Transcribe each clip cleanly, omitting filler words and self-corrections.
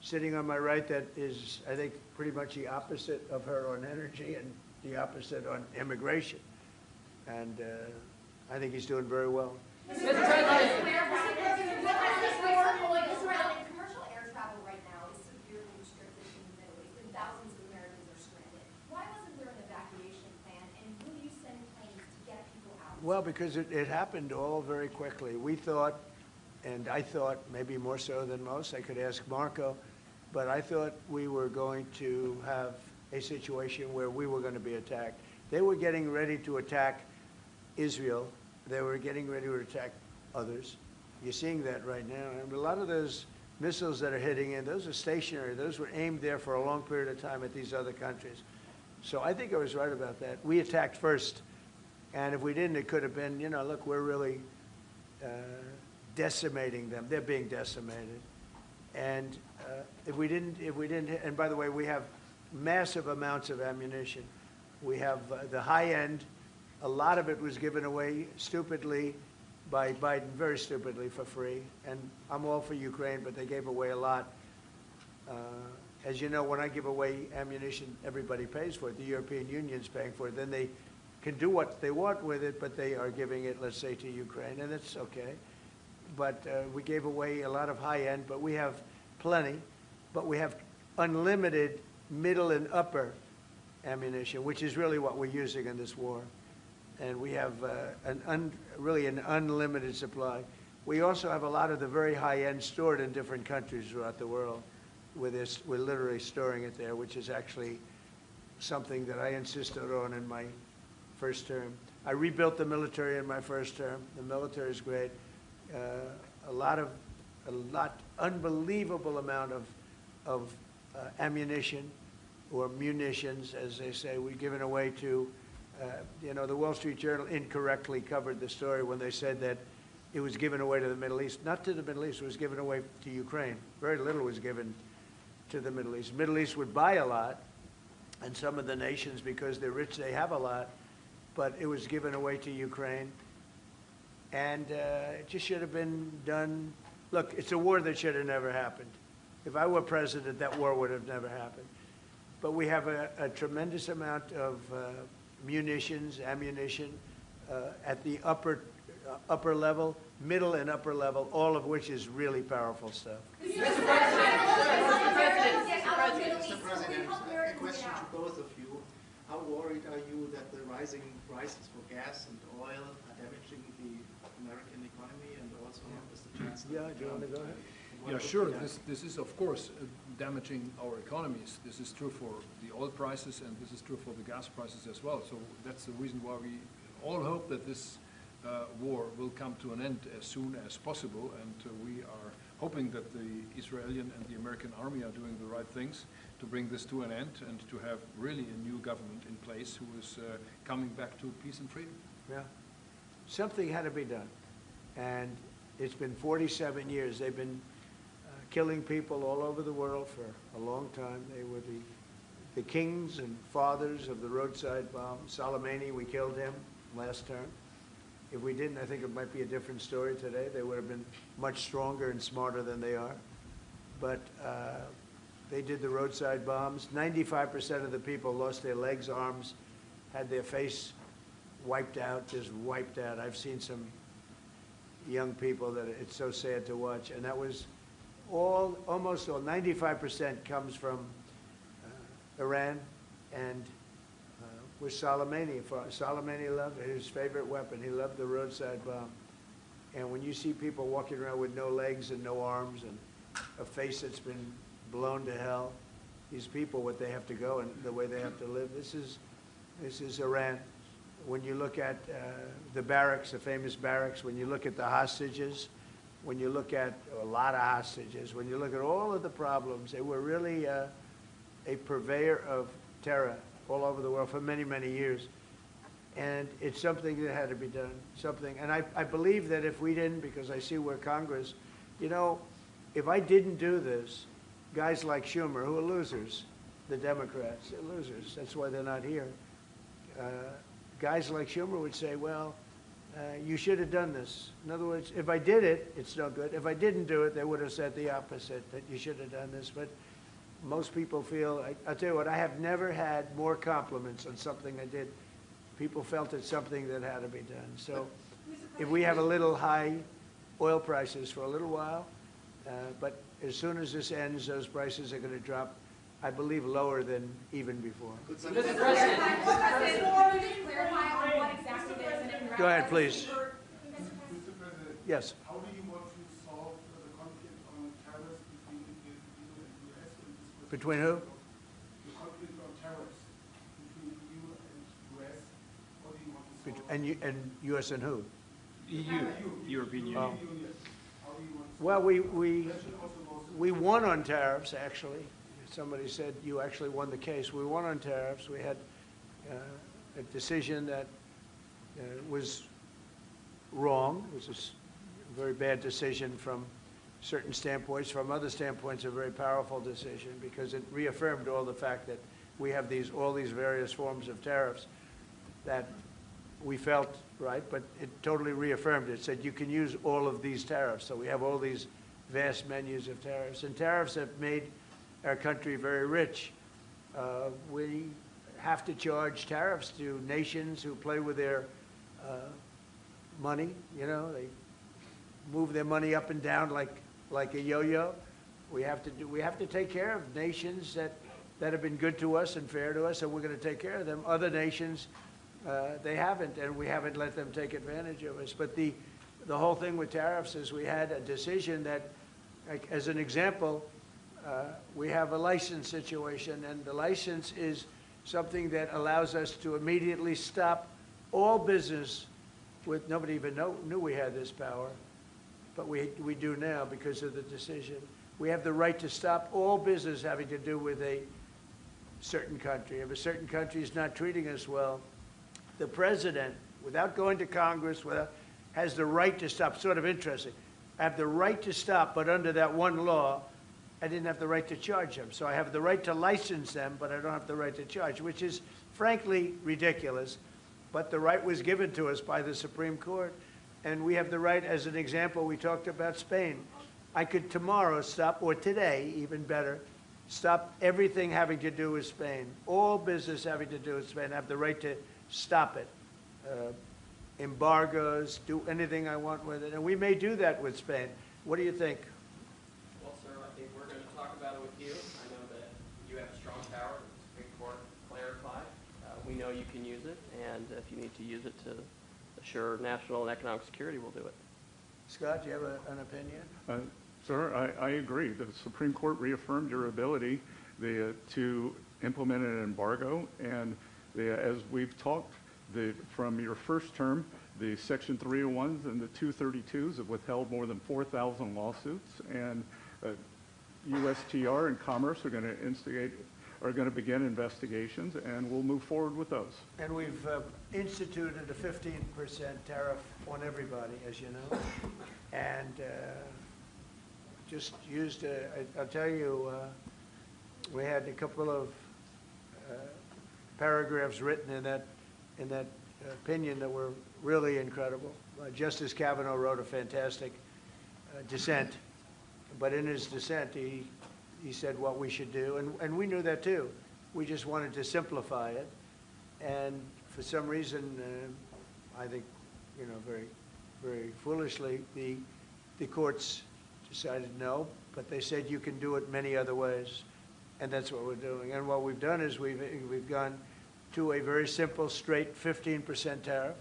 sitting on my right that is, I think, pretty much the opposite of her on energy and the opposite on immigration. And I think he's doing very well. Mr. President, commercial air travel right now is severely restricted in the Middle East, and thousands of Americans are stranded. Why wasn't there an evacuation plan, and will you send planes to get people out? Well, because it happened all very quickly. We thought, and I thought maybe more so than most, I could ask Marco, but I thought we were going to have a situation where we were going to be attacked. They were getting ready to attack Israel. They were getting ready to attack others. You're seeing that right now. And a lot of those missiles that are hitting in, those are stationary. Those were aimed there for a long period of time at these other countries. So I think I was right about that. We attacked first. And if we didn't, it could have been, you know, look, we're really decimating them. They're being decimated. And if we didn't, and by the way, we have massive amounts of ammunition. We have the high end. A lot of it was given away stupidly by Biden, very stupidly, for free. And I'm all for Ukraine, but they gave away a lot. As you know, when I give away ammunition, everybody pays for it. The European Union's paying for it. Then they can do what they want with it, but they are giving it, let's say, to Ukraine, and it's okay. But we gave away a lot of high end, but we have plenty. But we have unlimited middle and upper ammunition, which is really what we're using in this war. And we have really an unlimited supply. We also have a lot of the very high end stored in different countries throughout the world. We're literally storing it there, which is actually something that I insisted on in my first term. I rebuilt the military in my first term. The military is great. Unbelievable amount of ammunition, or munitions, as they say, we've given away to, you know, the Wall Street Journal incorrectly covered the story when they said that it was given away to the Middle East. Not to the Middle East, it was given away to Ukraine. Very little was given to the Middle East. Middle East would buy a lot, and some of the nations, because they're rich, they have a lot, but it was given away to Ukraine. And it just should have been done. Look, it's a war that should have never happened. If I were president, that war would have never happened. But we have a tremendous amount of munitions, ammunition at the upper level, middle and upper level, all of which is really powerful stuff. Mr. President, a question to both of you. How worried are you that the rising prices for gas and oil are damaging the American economy, and also Mr. Chancellor? Yeah, do you want to go ahead? Yeah, sure. This is, of course, damaging our economies. This is true for the oil prices, and this is true for the gas prices as well. So that's the reason why we all hope that this war will come to an end as soon as possible. And we are hoping that the Israeli and the American army are doing the right things to bring this to an end and to have really a new government in place who is coming back to peace and freedom. Yeah. Something had to be done. And it's been 47 years. They've been killing people all over the world for a long time. They were the kings and fathers of the roadside bomb. Soleimani, we killed him last term. If we didn't, I think it might be a different story today. They would have been much stronger and smarter than they are. But they did the roadside bombs. 95% of the people lost their legs, arms, had their face wiped out, just wiped out. I've seen some young people that it's so sad to watch. And that was almost all, 95% comes from Iran, and with Soleimani. Soleimani loved his favorite weapon. He loved the roadside bomb. And when you see people walking around with no legs and no arms and a face that's been blown to hell, these people, what they have to go and the way they have to live, this is Iran. When you look at the barracks, the famous barracks, when you look at the hostages, when you look at a lot of hostages, when you look at all of the problems, they were really a purveyor of terror all over the world for many, many years. And it's something that had to be done, something. And I believe that if we didn't, because I see where Congress, you know, if I didn't do this, guys like Schumer, who are losers, the Democrats, they're losers. That's why they're not here. Guys like Schumer would say, well, you should have done this. In other words, if I did it, it's no good. If I didn't do it, they would have said the opposite, that you should have done this. But most people feel, I'll tell you what, I have never had more compliments on something I did. People felt it's something that had to be done. So if we have a little high oil prices for a little while, but as soon as this ends, those prices are going to drop, I believe, lower than even before. Mr. President, before you just clarify on what exactly it is and in Go ahead, please. Mr. President. Yes. How do you want to solve the conflict on tariffs between the EU and the US? Between who? The conflict on tariffs between the EU and US. How do you want to solve And U.S. and who? EU, European Union. Oh. How do you want to Well, we also we won on tariffs, actually. Somebody said you actually won the case. We won on tariffs. We had a decision that was wrong. It was a very bad decision from certain standpoints. From other standpoints, a very powerful decision because it reaffirmed all the fact that we have all these various forms of tariffs that we felt right, but it totally reaffirmed it. It said you can use all of these tariffs. So we have all these vast menus of tariffs. And tariffs have made our country very rich. We have to charge tariffs to nations who play with their money. You know, they move their money up and down like a yo-yo. We have to take care of nations that have been good to us and fair to us, and we're going to take care of them. Other nations, they haven't, and we haven't let them take advantage of us. But the whole thing with tariffs is we had a decision that, like, as an example, we have a license situation, and the license is something that allows us to immediately stop all business with, nobody even knew we had this power, but we do now because of the decision. We have the right to stop all business having to do with a certain country. If a certain country is not treating us well, the president, without going to Congress, has the right to stop. Sort of interesting. I have the right to stop, but under that one law, I didn't have the right to charge them. So I have the right to license them, but I don't have the right to charge, which is frankly ridiculous. But the right was given to us by the Supreme Court. And we have the right, as an example, we talked about Spain. I could tomorrow stop, or today, even better, stop everything having to do with Spain. All business having to do with Spain. I have the right to stop it. Embargoes, do anything I want with it. And we may do that with Spain. What do you think? Well, sir, I think we're going to talk about it with you. I know that you have strong power. The Supreme Court clarified. We know you can use it, and if you need to use it to assure national and economic security, we'll do it. Scott, do you have an opinion? Sir, I agree. The Supreme Court reaffirmed your ability to implement an embargo, and as we've talked, from your first term, the Section 301s and the 232s have withheld more than 4,000 lawsuits, and USTR and Commerce are going to begin investigations, and we'll move forward with those. And we've instituted a 15% tariff on everybody, as you know, and just used, I'll tell you, we had a couple of paragraphs written in that opinion that were really incredible. Justice Kavanaugh wrote a fantastic dissent, but in his dissent, he said what we should do, and we knew that too. We just wanted to simplify it, and for some reason, I think, you know, very, very foolishly, the courts decided no, but they said you can do it many other ways, and that's what we're doing. And what we've done is we've gone to a very simple, straight 15% tariff.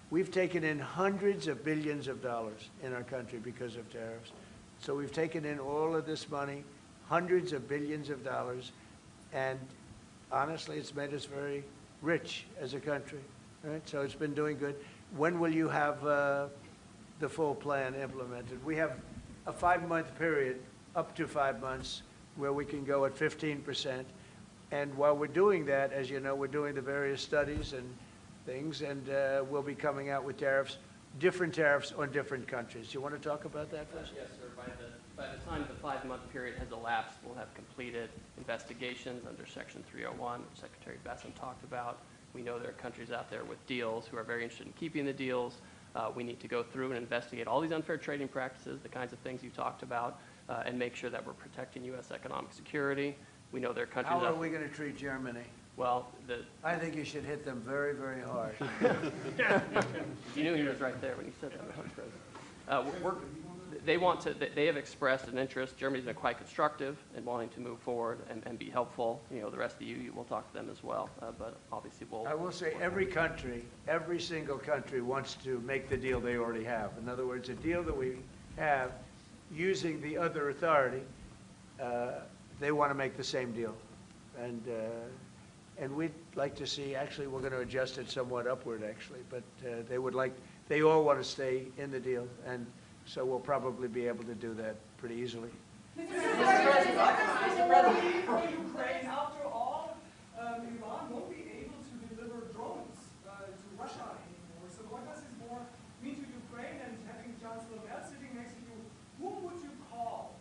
We've taken in hundreds of billions of dollars in our country because of tariffs. So we've taken in all of this money, hundreds of billions of dollars, and honestly, it's made us very rich as a country. Right? So it's been doing good. When will you have the full plan implemented? We have a 5-month period, up to 5 months, where we can go at 15%. And while we're doing that, as you know, we're doing the various studies and things, and we'll be coming out with tariffs, different tariffs on different countries. Do you want to talk about that first? Yes, sir. By the time the 5-month period has elapsed, we'll have completed investigations under Section 301, which Secretary Bessent talked about, We know there are countries out there with deals who are very interested in keeping the deals. We need to go through and investigate all these unfair trading practices, the kinds of things you talked about, and make sure that we're protecting U.S. economic security. We know there are countries How are we going to treat Germany? Well, I think you should hit them very, very hard. you knew he was right there when he said that, Mr. President. They have expressed an interest. Germany's been quite constructive in wanting to move forward and be helpful. The rest of the EU will talk to them as well. But obviously I will say every country, every single country wants to make the deal they already have. In other words, a deal that we have using the other authority, they want to make the same deal. And we'd like to see, actually, we're going to adjust it somewhat upward, actually, but they all want to stay in the deal, and so we'll probably be able to do that pretty easily. Mr. President,